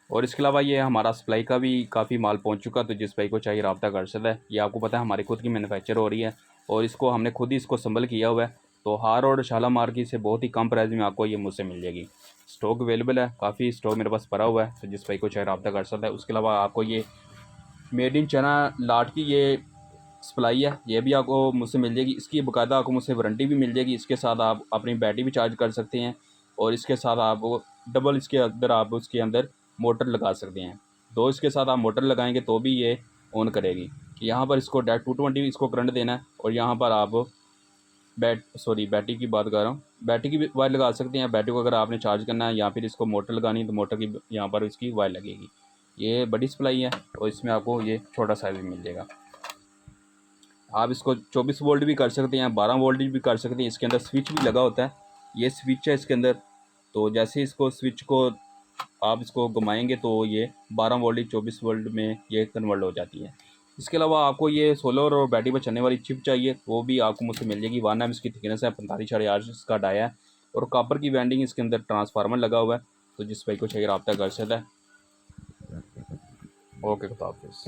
और इसके अलावा ये हमारा सप्लाई का भी काफ़ी माल पहुंच चुका, तो जिस भाई को चाहिए रब्ता कर सकता है। ये आपको पता है हमारी खुद की मैन्युफैक्चर हो रही है और इसको हमने खुद ही इसको संभल किया हुआ है। तो हार और शालामार की से बहुत ही कम प्राइस में आपको ये मुझसे मिल जाएगी। स्टॉक अवेलेबल है, काफ़ी स्टॉक मेरे पास पड़ा हुआ है, तो जिस भाई को चाहिए रब्ता कर सकता है। उसके अलावा आपको ये मेड इन चाइना लाट की ये सप्लाई है, ये भी आपको मुझसे मिल जाएगी। इसकी बाकायदा आपको मुझसे वारंटी भी मिल जाएगी। इसके साथ आप अपनी बैटरी भी चार्ज कर सकते हैं और इसके साथ आप डबल इसके अंदर आप उसके अंदर मोटर लगा सकते हैं। दो इसके साथ आप मोटर लगाएंगे तो भी ये ऑन करेगी। यहाँ पर इसको डायरेक्ट 220 इसको करंट देना है और यहाँ पर आप बैटरी की बात कर रहा हूँ, बैटरी की भी वायर लगा सकते हैं। बैटरी को अगर आपने चार्ज करना है या फिर इसको मोटर लगानी है तो मोटर की यहाँ पर इसकी वायर लगेगी। ये बड़ी सप्लाई है और इसमें आपको ये छोटा साइज भी मिल जाएगा। आप इसको 24 वोल्ट भी कर सकते हैं, 12 वोल्ट भी कर सकते हैं। इसके अंदर स्विच भी लगा होता है, ये स्विच है इसके अंदर। तो जैसे इसको स्विच को आप इसको घुमाएंगे तो ये 12 वोल्ट 24 वोल्ट में ये कन्वर्ट हो जाती है। इसके अलावा आपको ये सोलर और बैटरी पर चलने वाली चिप चाहिए, वो भी आपको मुझसे मिल जाएगी। 1 एम इसकी थिकनेस है, 45.8 इसका डाया है और कॉपर की वेंडिंग इसके अंदर ट्रांसफार्मर लगा हुआ है। तो जिस भाई को चाहिए रब्ता कर सकता है। ओके, खुदा हाफिज़।